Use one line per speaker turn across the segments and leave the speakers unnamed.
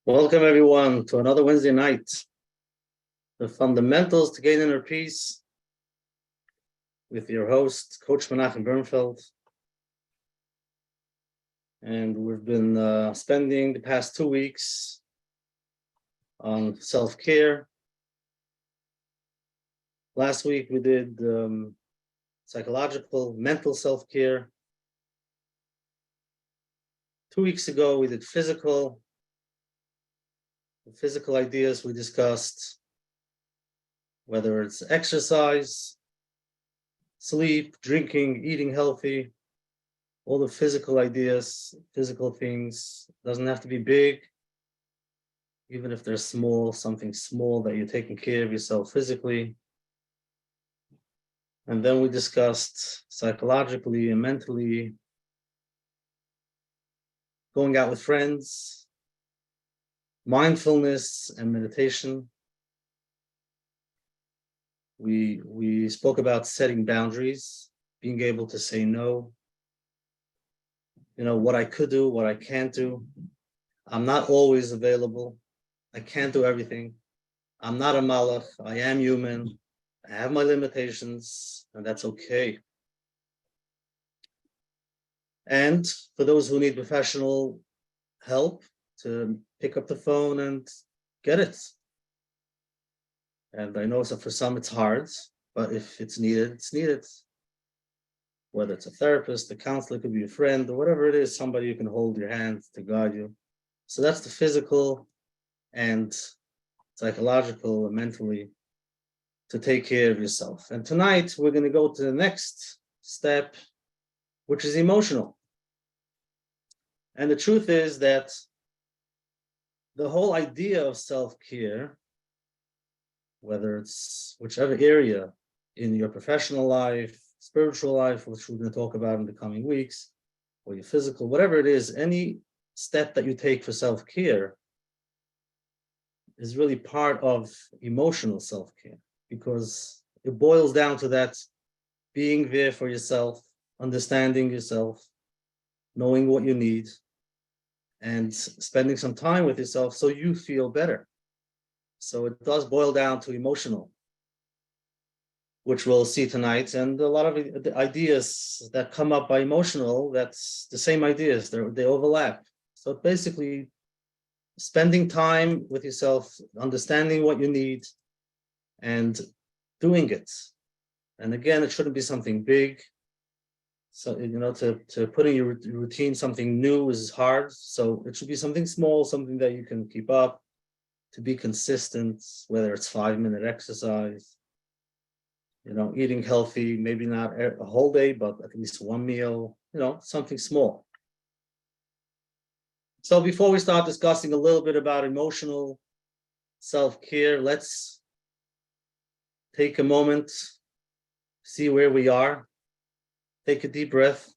Welcome everyone to another Wednesday night. The fundamentals to gain inner peace with your host, Coach Menachem. And we've been spending the past 2 weeks on self-care. Last week we did psychological, mental self-care. 2 weeks ago we did physical. The physical ideas we discussed, whether it's exercise, sleep, drinking, eating healthy, all the physical ideas, physical things. Doesn't have to be big, even if they're small, something small that you're taking care of yourself physically. And then we discussed psychologically and mentally, going out with friends, mindfulness and meditation. We spoke about setting boundaries, being able to say no. You know, what I could do, what I can't do. I'm not always available. I can't do everything. I'm not a malach. I am human. I have my limitations, and that's okay. And for those who need professional help, to pick up the phone and get it. And I know so for some it's hard, but if it's needed, it's needed. Whether it's a therapist, a counselor, could be a friend, or whatever it is, somebody you can hold your hand to guide you. So that's the physical and psychological and mentally to take care of yourself. And tonight we're going to go to the next step, which is emotional. And the truth is that the whole idea of self-care, whether it's whichever area in your professional life, spiritual life, which we're going to talk about in the coming weeks, or your physical, whatever it is, any step that you take for self-care is really part of emotional self-care, because it boils down to that being there for yourself, understanding yourself, knowing what you need, and spending some time with yourself so you feel better. So it does boil down to emotional, which we'll see tonight. And a lot of the ideas that come up by emotional, that's the same ideas, they overlap. So basically, spending time with yourself, understanding what you need, and doing it. And again, it shouldn't be something big. So, you know, to put in your routine something new is hard. So it should be something small, something that you can keep up, to be consistent, whether it's 5-minute exercise, you know, eating healthy, maybe not a whole day, but at least one meal, you know, something small. So before we start discussing a little bit about emotional self-care, let's take a moment, see where we are. Take a deep breath.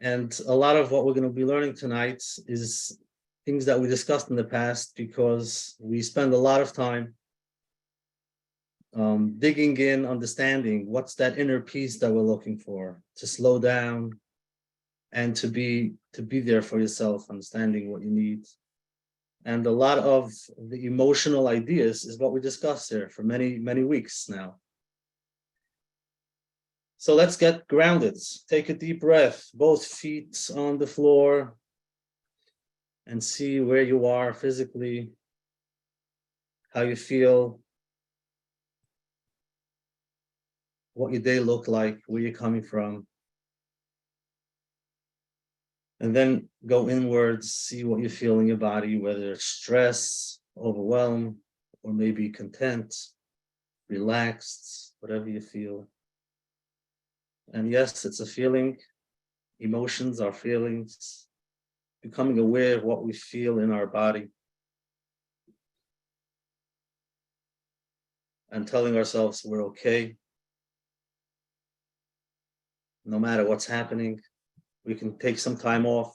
And a lot of what we're going to be learning tonight is things that we discussed in the past, because we spend a lot of time digging in, understanding what's that inner peace that we're looking for, to slow down and to be there for yourself, understanding what you need. And a lot of the emotional ideas is what we discussed here for many, many weeks now. So let's get grounded. Take a deep breath, both feet on the floor, and see where you are physically, how you feel, what your day looked like, where you're coming from. And then go inwards, see what you feel in your body, whether it's stress, overwhelm, or maybe content, relaxed, whatever you feel. And yes, it's a feeling. Emotions are feelings. Becoming aware of what we feel in our body. And telling ourselves we're okay. No matter what's happening, we can take some time off.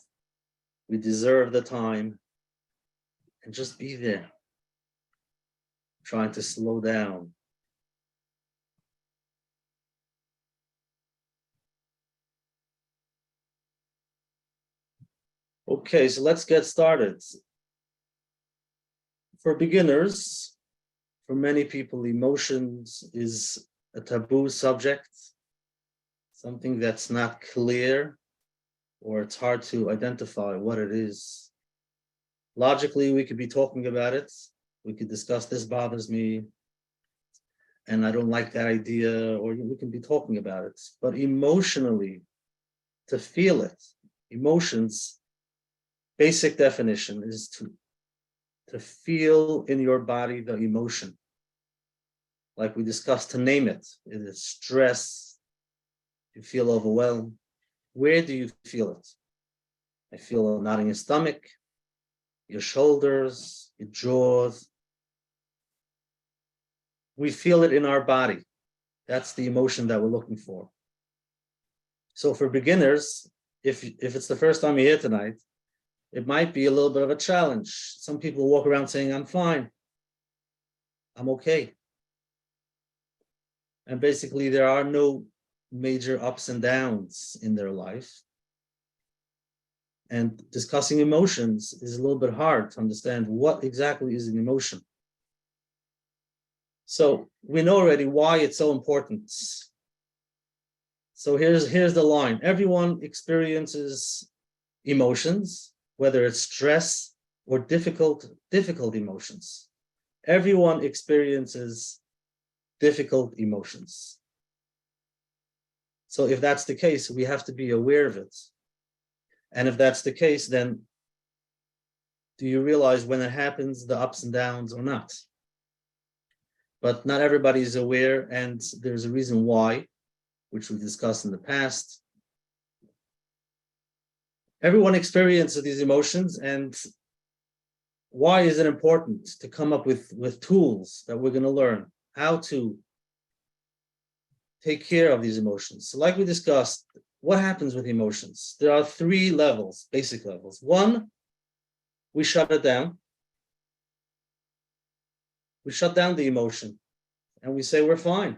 We deserve the time. And just be there. Trying to slow down. Okay, so let's get started. For beginners, for many people, emotions is a taboo subject, something that's not clear, or it's hard to identify what it is. Logically, we could be talking about it. We could discuss this bothers me, and I don't like that idea, or we can be talking about it. But emotionally, to feel it, emotions, basic definition is to feel in your body the emotion. Like we discussed, to name it. Is it stress? You feel overwhelmed. Where do you feel it? I feel a knot in your stomach, your shoulders, your jaws. We feel it in our body. That's the emotion that we're looking for. So for beginners, if it's the first time you're here tonight, it might be a little bit of a challenge. Some people walk around saying, I'm fine, I'm okay. And basically, there are no major ups and downs in their life. And discussing emotions is a little bit hard to understand what exactly is an emotion. So we know already why it's so important. So here's the line. Everyone experiences emotions, whether it's stress or difficult emotions. Everyone experiences difficult emotions. So if that's the case, we have to be aware of it. And if that's the case, then do you realize when it happens, the ups and downs or not? But not everybody is aware, and there's a reason why, which we discussed in the past. Everyone experiences these emotions, and why is it important to come up with tools that we're going to learn how to take care of these emotions? So like we discussed, what happens with emotions? There are three levels, basic levels. One, we shut it down. We shut down the emotion and we say we're fine.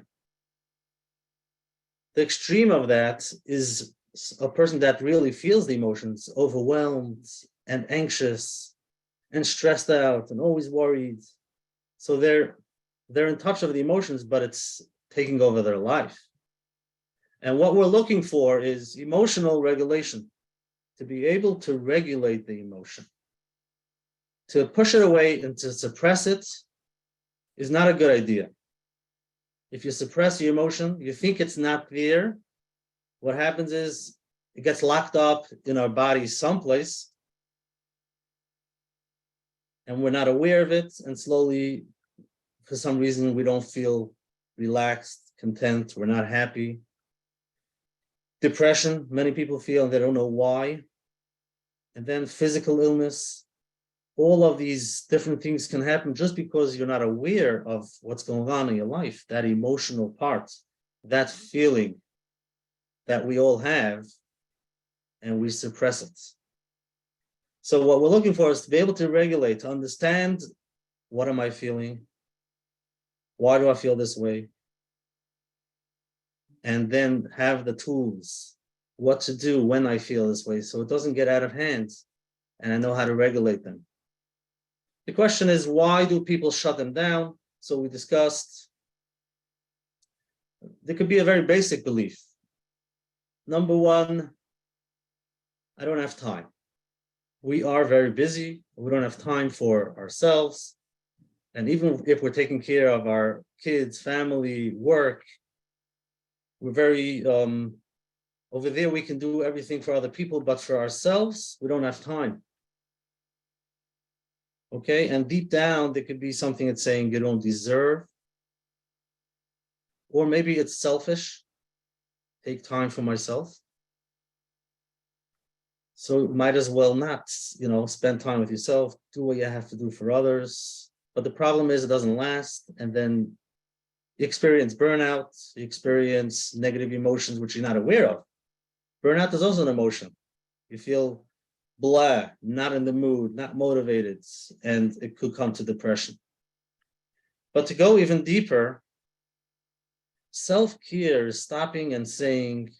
The extreme of that is a person that really feels the emotions, overwhelmed and anxious and stressed out and always worried. So they're in touch of the emotions, but it's taking over their life. And what we're looking for is emotional regulation, to be able to regulate the emotion. To push it away and to suppress it is not a good idea. If you suppress your emotion, you think it's not there, what happens is it gets locked up in our body someplace, and we're not aware of it, and slowly, for some reason, we don't feel relaxed, content, we're not happy. Depression, many people feel and they don't know why. And then physical illness, all of these different things can happen just because you're not aware of what's going on in your life, that emotional part, that feeling that we all have, and we suppress it. So what we're looking for is to be able to regulate, to understand, what am I feeling? Why do I feel this way? And then have the tools, what to do when I feel this way, so it doesn't get out of hand, and I know how to regulate them. The question is, why do people shut them down? So we discussed, there could be a very basic belief. Number one, I don't have time. We are very busy. We don't have time for ourselves. And even if we're taking care of our kids, family, work, we're very, over there, we can do everything for other people, but for ourselves, we don't have time. Okay, and deep down, there could be something that's saying you don't deserve, or maybe it's selfish, take time for myself. So might as well not, spend time with yourself, do what you have to do for others. But the problem is it doesn't last. And then you experience burnout, you experience negative emotions, which you're not aware of. Burnout is also an emotion. You feel blah, not in the mood, not motivated, and it could come to depression. But to go even deeper, self-care is stopping and saying,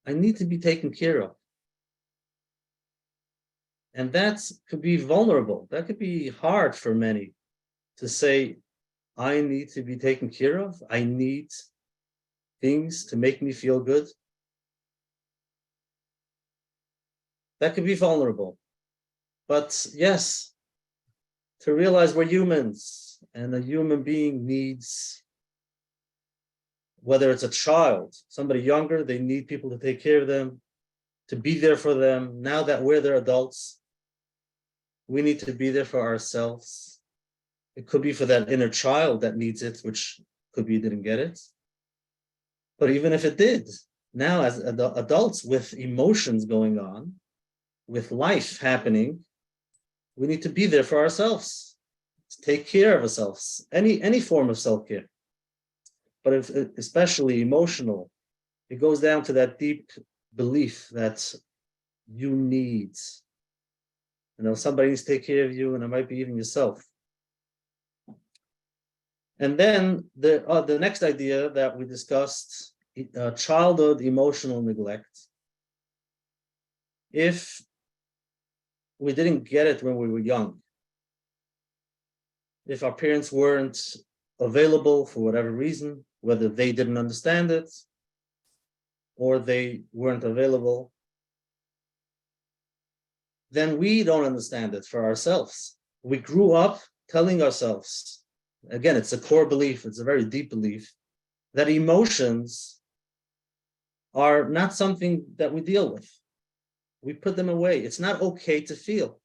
I need to be taken care of. And that could be vulnerable. That could be hard for many to say, I need to be taken care of. I need things to make me feel good. That could be vulnerable. But yes, to realize we're humans and a human being needs, whether it's a child, somebody younger, they need people to take care of them, to be there for them. Now that we're their adults, we need to be there for ourselves. It could be for that inner child that needs it, which could be didn't get it. But even if it did, now as adults with emotions going on, with life happening, we need to be there for ourselves, to take care of ourselves, any form of self-care. But if, especially emotional, it goes down to that deep belief that you need, somebody needs to take care of you, and it might be even yourself. And then the next idea that we discussed, childhood emotional neglect. If we didn't get it when we were young, if our parents weren't available for whatever reason, whether they didn't understand it or they weren't available, then we don't understand it for ourselves. We grew up telling ourselves, again, it's a core belief, it's a very deep belief, that emotions are not something that we deal with. We put them away. It's not okay to feel.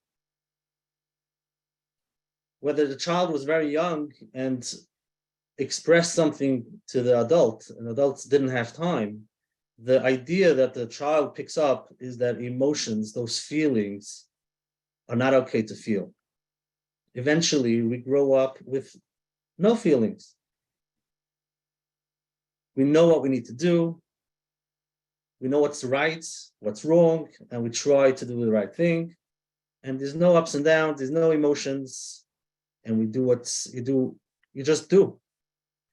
Whether the child was very young and expressed something to the adult, and adults didn't have time, the idea that the child picks up is that emotions, those feelings, are not okay to feel. Eventually, we grow up with no feelings. We know what we need to do. We know what's right, what's wrong, and we try to do the right thing. And there's no ups and downs, there's no emotions, and we do what you do, you just do.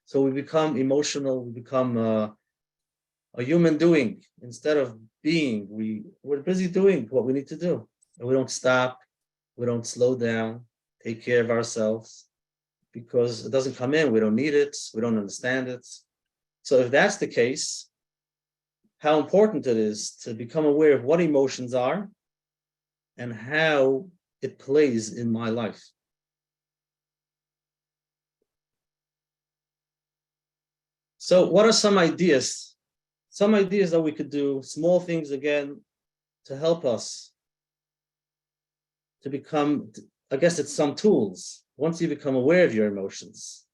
So we become emotional, we become a human doing. Instead of being, we're busy doing what we need to do. And we don't stop, we don't slow down, take care of ourselves, because it doesn't come in, we don't need it, we don't understand it. So if that's the case, how important it is to become aware of what emotions are and how it plays in my life. So what are some ideas? Some ideas that we could do, small things again, to help us to become, I guess it's some tools, once you become aware of your emotions.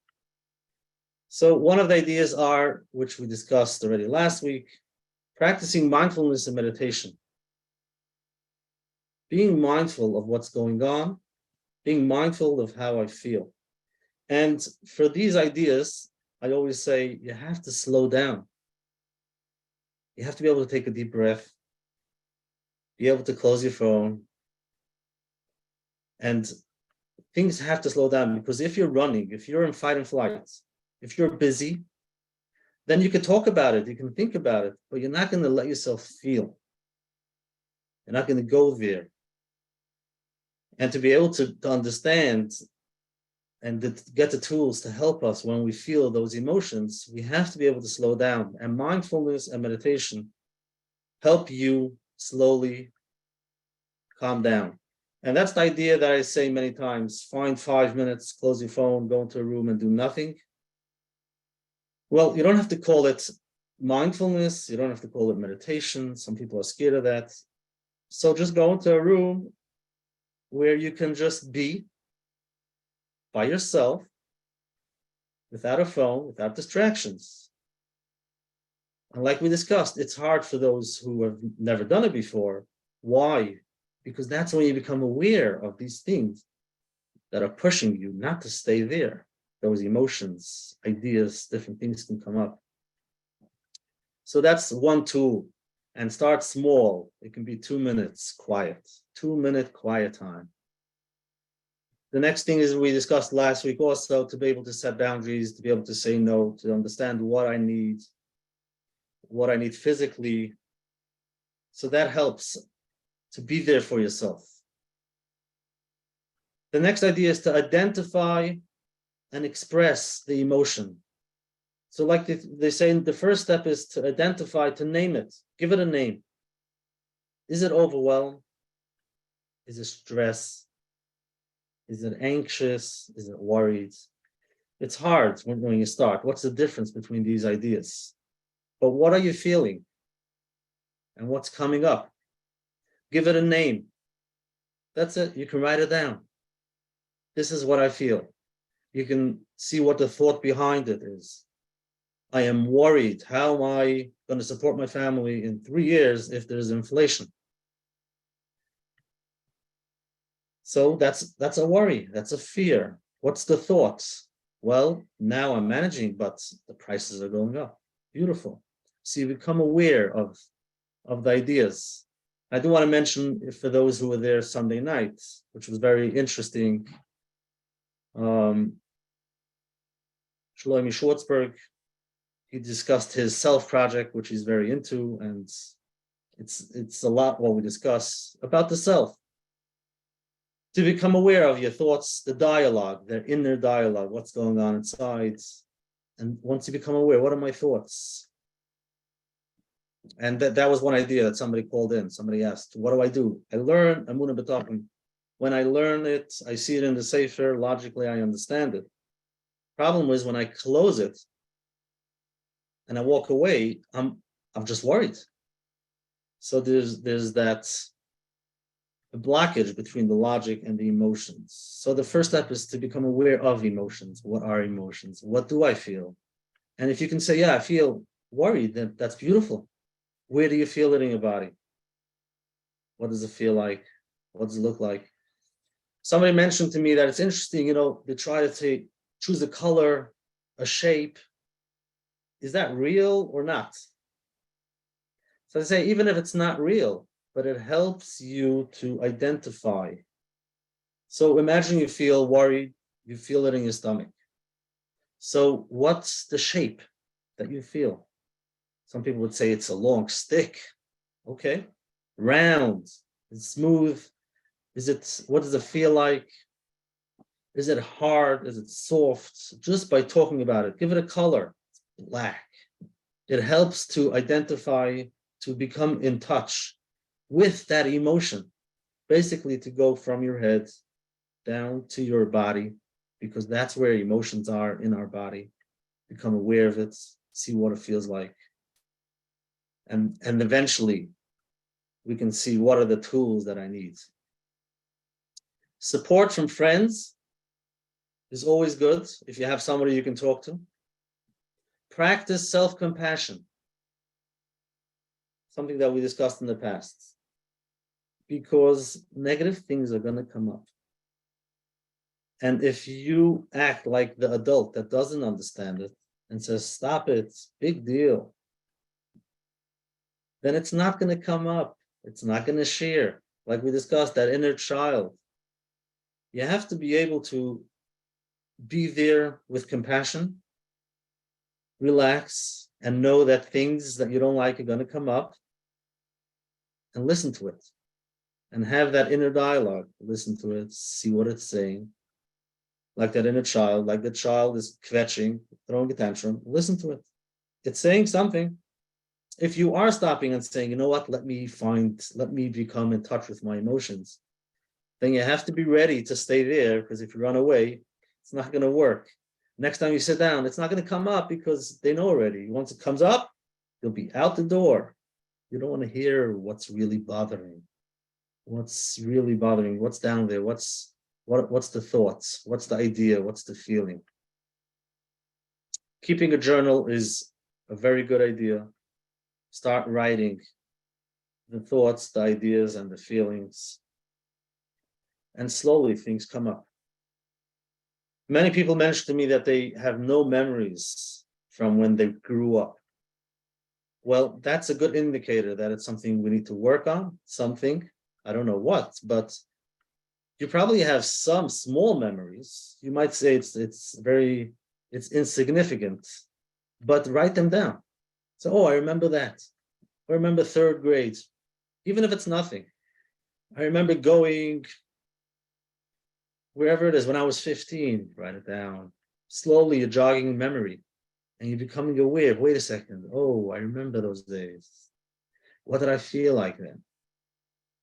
So one of the ideas are, which we discussed already last week, practicing mindfulness and meditation. Being mindful of what's going on, being mindful of how I feel. And for these ideas, I always say you have to slow down. You have to be able to take a deep breath, be able to close your phone. And things have to slow down, because if you're running, if you're in fight and flight, if you're busy, then you can talk about it, you can think about it, but you're not going to let yourself feel. You're not going to go there. And to be able to understand and to get the tools to help us when we feel those emotions, we have to be able to slow down. And mindfulness and meditation help you slowly calm down. And that's the idea that I say many times: find 5 minutes, close your phone, go into a room and do nothing. Well, you don't have to call it mindfulness, you don't have to call it meditation. Some people are scared of that. So just go into a room where you can just be by yourself, without a phone, without distractions. And like we discussed, it's hard for those who have never done it before. Why? Because that's when you become aware of these things that are pushing you not to stay there. Those emotions, ideas, different things can come up. So that's one tool. And start small. It can be 2 minutes quiet, 2-minute quiet time. The next thing is, we discussed last week also, to be able to set boundaries, to be able to say no, to understand what I need physically. So that helps to be there for yourself. The next idea is to identify and express the emotion. So like they say, the first step is to identify, to name it, give it a name. Is it overwhelm? Is it stress? Is it anxious? Is it worried? It's hard when you start. What's the difference between these ideas? But what are you feeling? And what's coming up? Give it a name. That's it. You can write it down. This is what I feel. You can see what the thought behind it is. I am worried. How am I going to support my family in 3 years if there's inflation? So that's a worry. That's a fear. What's the thoughts? Well, now I'm managing, but the prices are going up. Beautiful. So you become aware of the ideas. I do want to mention, for those who were there Sunday night, which was very interesting, Shlomi Schwartzberg, he discussed his self project, which he's very into, and it's a lot what we discuss about the self. To become aware of your thoughts, the dialogue, their inner dialogue, what's going on inside. And once you become aware, what are my thoughts? And that was one idea that somebody called in. Somebody asked, what do I do? I learn Amunah B'Tachon. When I learn it, I see it in the Sefer, logically I understand it. Problem is when I close it and I walk away, I'm just worried. So there's that blockage between the logic and the emotions. So the first step is to become aware of emotions. What are emotions? What do I feel? And if you can say, yeah, I feel worried, then that's beautiful. Where do you feel it in your body? What does it feel like? What does it look like? Somebody mentioned to me that it's interesting, they try to choose a color, a shape. Is that real or not? So I say, even if it's not real, but it helps you to identify. So imagine you feel worried, you feel it in your stomach. So what's the shape that you feel? Some people would say it's a long stick. Okay. Round, it's smooth. What does it feel like? Is it hard? Is it soft? Just by talking about it, give it a color. It's black. It helps to identify, to become in touch with that emotion, basically to go from your head down to your body, because that's where emotions are in our body. Become aware of it, see what it feels like. And eventually we can see what are the tools that I need. Support from friends is always good if you have somebody you can talk to. Practice self-compassion, something that we discussed in the past, because negative things are going to come up. And if you act like the adult that doesn't understand it and says, stop it, big deal, then it's not going to come up. It's not going to share. Like we discussed, that inner child. You have to be able to be there with compassion, relax, and know that things that you don't like are going to come up, and listen to it. And have that inner dialogue. Listen to it, see what it's saying. Like that inner child, like the child is kvetching, throwing a tantrum, listen to it. It's saying something. If you are stopping and saying, you know what, let me become in touch with my emotions, then you have to be ready to stay there, because if you run away, it's not going to work. Next time you sit down, it's not going to come up because they know already. Once it comes up, you'll be out the door. You don't want to hear what's really bothering. What's really bothering? What's down there? What's the thoughts? What's the idea? What's the feeling? Keeping a journal is a very good idea. Start writing the thoughts, the ideas, and the feelings. And slowly things come up. Many people mention to me that they have no memories from when they grew up. Well, that's a good indicator that it's something we need to work on, something. I don't know what, but you probably have some small memories. You might say it's insignificant, but write them down. So, I remember that. I remember third grade, even if it's nothing. I remember going wherever it is, when I was 15, write it down. Slowly, you're jogging memory and you're becoming aware of, wait a second, oh, I remember those days. What did I feel like then?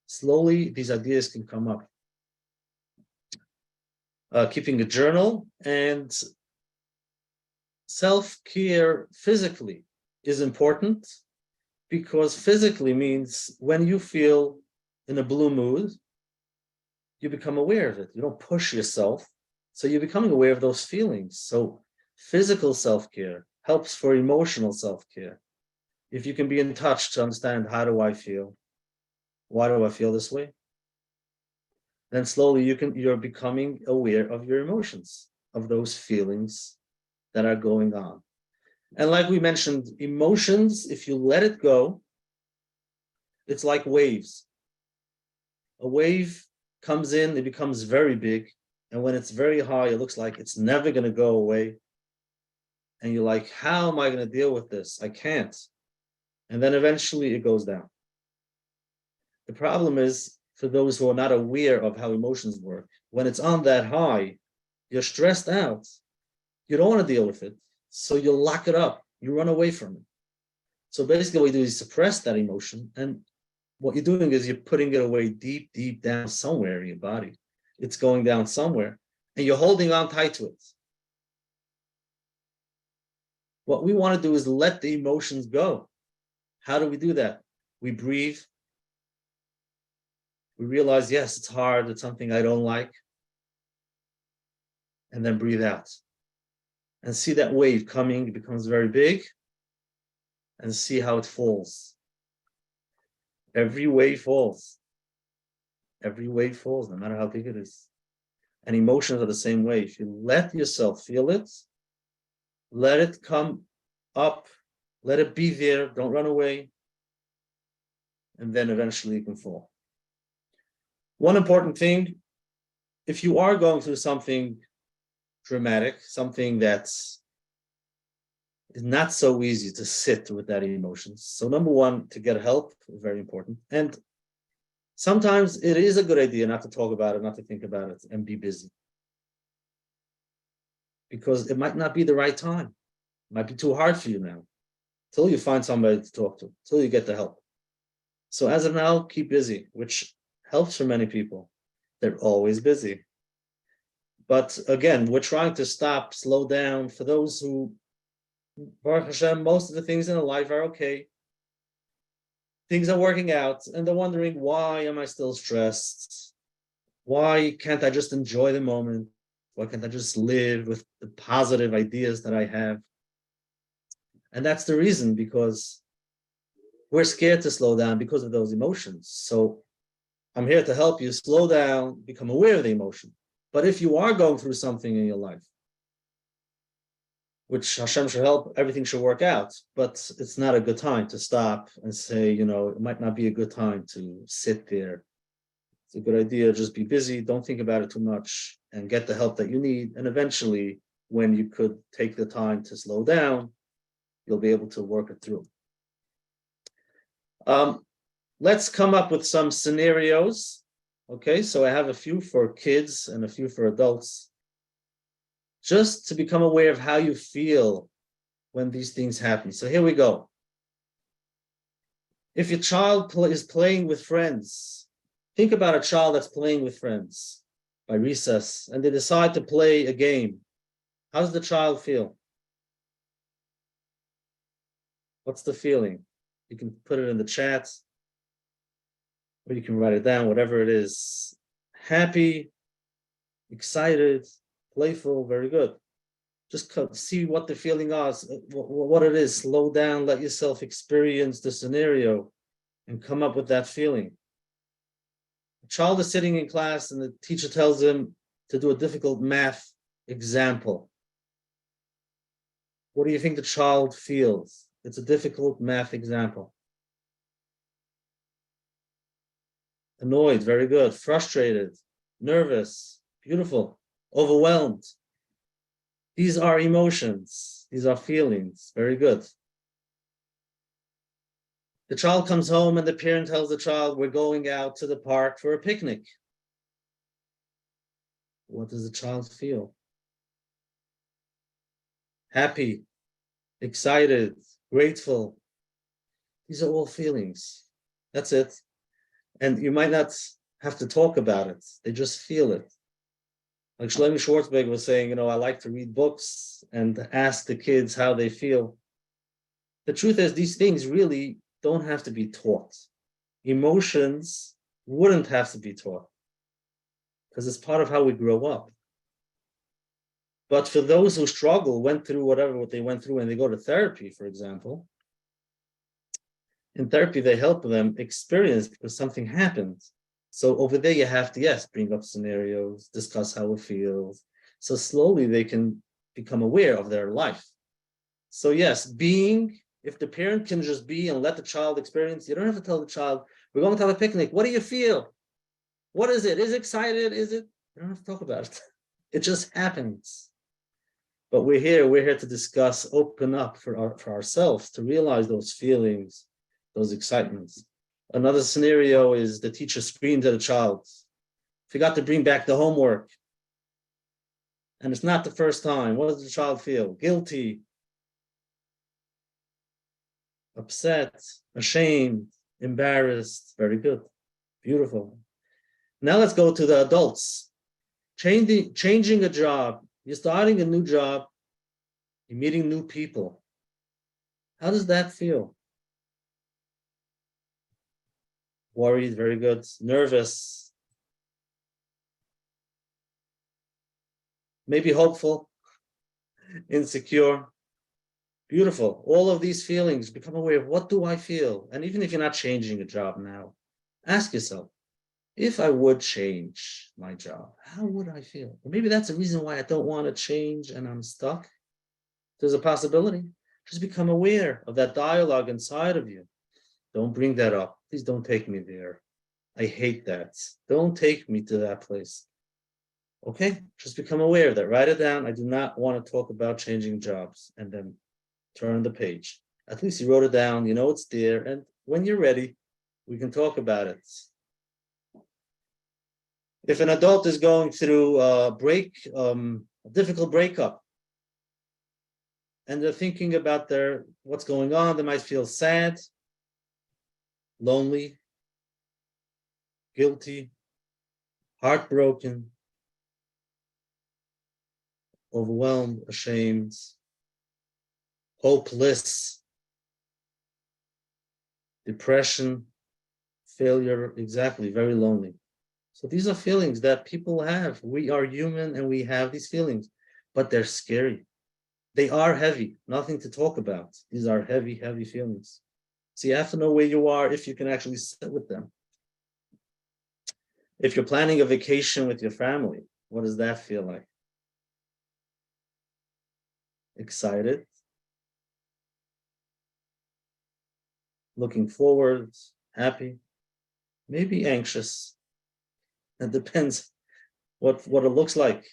Slowly, these ideas can come up. Keeping a journal and self-care physically is important because physically means when you feel in a blue mood, you become aware of it. You don't push yourself. So you're becoming aware of those feelings. So physical self-care helps for emotional self-care. If you can be in touch to understand, how do I feel? Why do I feel this way? Then slowly you're becoming aware of your emotions, of those feelings that are going on. And like we mentioned, emotions, if you let it go, it's like waves. A wave comes in, it becomes very big. And when it's very high, it looks like it's never going to go away. And you're like, how am I going to deal with this? I can't. And then eventually it goes down. The problem is, for those who are not aware of how emotions work, when it's on that high, you're stressed out. You don't want to deal with it. So you lock it up. You run away from it. So basically what you do is suppress that emotion. And what you're doing is you're putting it away deep, deep down somewhere in your body. It's going down somewhere and you're holding on tight to it. What we want to do is let the emotions go. How do we do that? We breathe. We realize, yes, it's hard. It's something I don't like. And then breathe out. And see that wave coming. It becomes very big. And see how it falls. Every wave falls. Every wave falls, no matter how big it is. And emotions are the same way. If you let yourself feel it, let it come up, let it be there, don't run away, and then eventually you can fall. One important thing, if you are going through something dramatic, something that's not so easy to sit with that emotions. So number one, to get help is very important. And sometimes it is a good idea not to talk about it, not to think about it, and be busy. Because it might not be the right time. It might be too hard for you now. Till you find somebody to talk to, till you get the help. So as of now, keep busy, which helps for many people. They're always busy. But again, we're trying to stop, slow down. For those who, Baruch Hashem, most of the things in their life are okay. Things are working out, and they're wondering, why am I still stressed? Why can't I just enjoy the moment? Why can't I just live with the positive ideas that I have? And that's the reason, because we're scared to slow down because of those emotions. So I'm here to help you slow down, become aware of the emotion. But if you are going through something in your life, which Hashem should help, everything should work out, but it's not a good time to stop and say, it might not be a good time to sit there. It's a good idea, just be busy, don't think about it too much, and get the help that you need. And eventually, when you could take the time to slow down, you'll be able to work it through. Let's come up with some scenarios. Okay, so I have a few for kids and a few for adults, just to become aware of how you feel when these things happen. So here we go. If your child is playing with friends, think about a child that's playing with friends by recess, and they decide to play a game. How does the child feel? What's the feeling? You can put it in the chat, or you can write it down, whatever it is. Happy, excited, playful, very good. Just see what the feeling is, what it is. Slow down, let yourself experience the scenario and come up with that feeling. A child is sitting in class and the teacher tells him to do a difficult math example. What do you think the child feels? It's a difficult math example. Annoyed, very good. Frustrated, nervous, beautiful, overwhelmed. These are emotions. These are feelings. Very good. The child comes home and the parent tells the child, we're going out to the park for a picnic. What does the child feel? Happy, excited, grateful. These are all feelings. That's it. And you might not have to talk about it. They just feel it. Like Shlomo Schwartzberg was saying, I like to read books and ask the kids how they feel. The truth is, these things really don't have to be taught. Emotions wouldn't have to be taught because it's part of how we grow up. But for those who struggle, went through what they went through, and they go to therapy, for example, in therapy, they help them experience because something happened. So over there, you have to, yes, bring up scenarios, discuss how it feels. So slowly they can become aware of their life. So yes, if the parent can just be and let the child experience, you don't have to tell the child, we're going to have a picnic. What do you feel? What is it? Is it excited? Is it? You don't have to talk about it. It just happens. But we're here to discuss, open up for ourselves, to realize those feelings, those excitements. Another scenario is the teacher screams at a child, forgot to bring back the homework. And it's not the first time. What does the child feel? Guilty, upset, ashamed, embarrassed. Very good. Beautiful. Now let's go to the adults. Changing a job. You're starting a new job. You're meeting new people. How does that feel? Worried, very good. Nervous. Maybe hopeful. Insecure. Beautiful. All of these feelings, become aware of what do I feel? And even if you're not changing a job now, ask yourself, if I would change my job, how would I feel? Or maybe that's the reason why I don't want to change and I'm stuck. There's a possibility. Just become aware of that dialogue inside of you. Don't bring that up. Please don't take me there. I hate that. Don't take me to that place. Okay? Just become aware of that. Write it down. I do not want to talk about changing jobs. And then turn the page. At least you wrote it down. You know it's there. And when you're ready, we can talk about it. If an adult is going through a difficult breakup, and they're thinking about what's going on, they might feel sad, lonely, guilty, heartbroken, overwhelmed, ashamed, hopeless, depression, failure, exactly, very lonely. So these are feelings that people have. We are human and we have these feelings, but they're scary. They are heavy, nothing to talk about. These are heavy, heavy feelings. So you have to know where you are if you can actually sit with them. If you're planning a vacation with your family, what does that feel like? Excited? Looking forward? Happy? Maybe anxious. It depends what it looks like.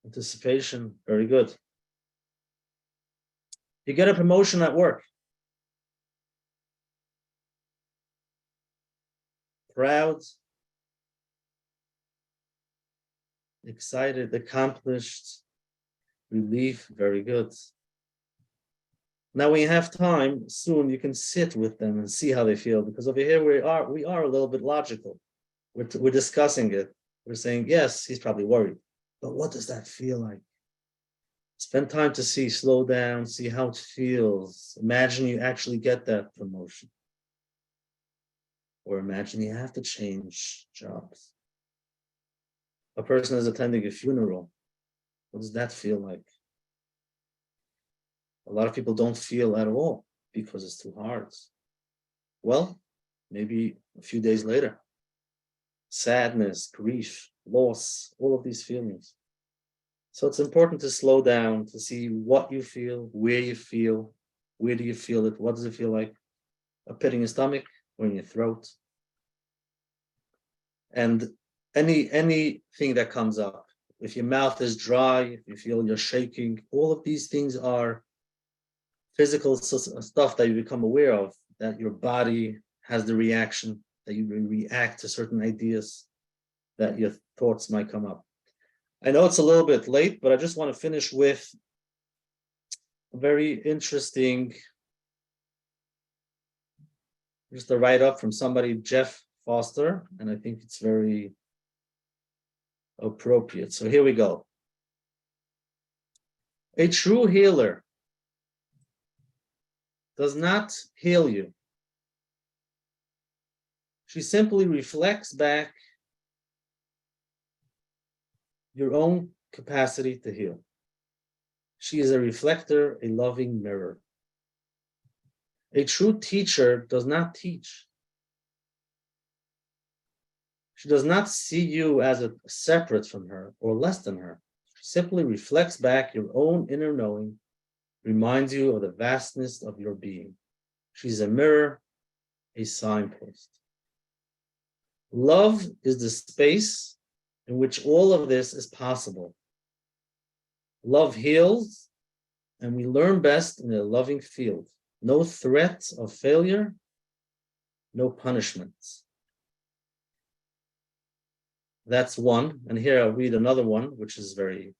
Anticipation, very good. You get a promotion at work. Proud, excited, accomplished, relief, very good. Now, when you have time, soon you can sit with them and see how they feel, because over here we are a little bit logical. We're discussing it. We're saying, yes, he's probably worried, but what does that feel like? Spend time to see, slow down, see how it feels. Imagine you actually get that promotion. Or imagine you have to change jobs. A person is attending a funeral. What does that feel like? A lot of people don't feel at all because it's too hard. Well, maybe a few days later. Sadness, grief, loss, all of these feelings. So it's important to slow down, to see what you feel, where do you feel it, what does it feel like? A pit in your stomach or in your throat? And anything that comes up. If your mouth is dry, if you feel you're shaking, all of these things are physical stuff that you become aware of, that your body has the reaction, that you react to certain ideas, that your thoughts might come up. I know it's a little bit late, but I just want to finish with a very interesting, just a write-up from somebody, Jeff Foster, and I think it's very appropriate. So here we go. A true healer does not heal you. She simply reflects back your own capacity to heal. She is a reflector, a loving mirror. A true teacher does not teach. She does not see you as a separate from her or less than her. She simply reflects back your own inner knowing, reminds you of the vastness of your being. She's a mirror, a signpost. Love is the space in which all of this is possible. Love heals, and we learn best in a loving field. No threat of failure, no punishments. That's one. And here I'll read another one, which is very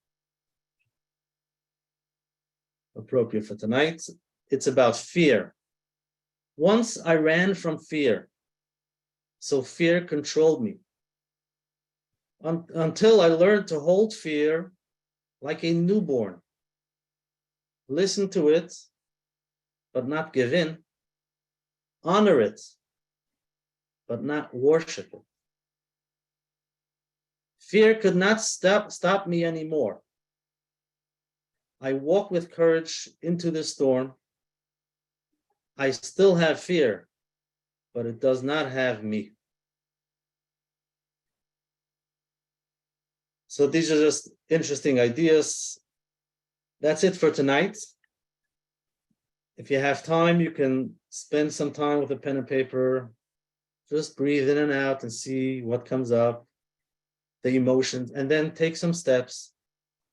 appropriate for tonight. It's about fear. Once I ran from fear, so fear controlled me. Until I learned to hold fear like a newborn. Listen to it, but not give in. Honor it, but not worship it. Fear could not stop me anymore. I walk with courage into the storm. I still have fear, but it does not have me. So these are just interesting ideas. That's it for tonight. If you have time, you can spend some time with a pen and paper. Just breathe in and out and see what comes up, the emotions, and then take some steps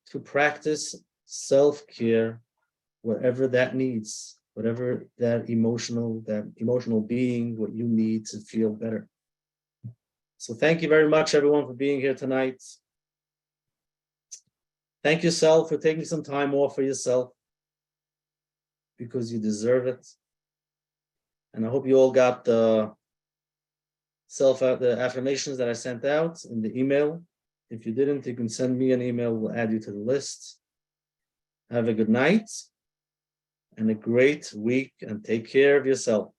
to practice self-care, whatever that needs, whatever that emotional being, what you need to feel better. So thank you very much, everyone, for being here tonight. Thank yourself for taking some time off for yourself, because you deserve it. And I hope you all got the affirmations that I sent out in the email. If you didn't, you can send me an email. We'll add you to the list. Have a good night and a great week, and take care of yourself.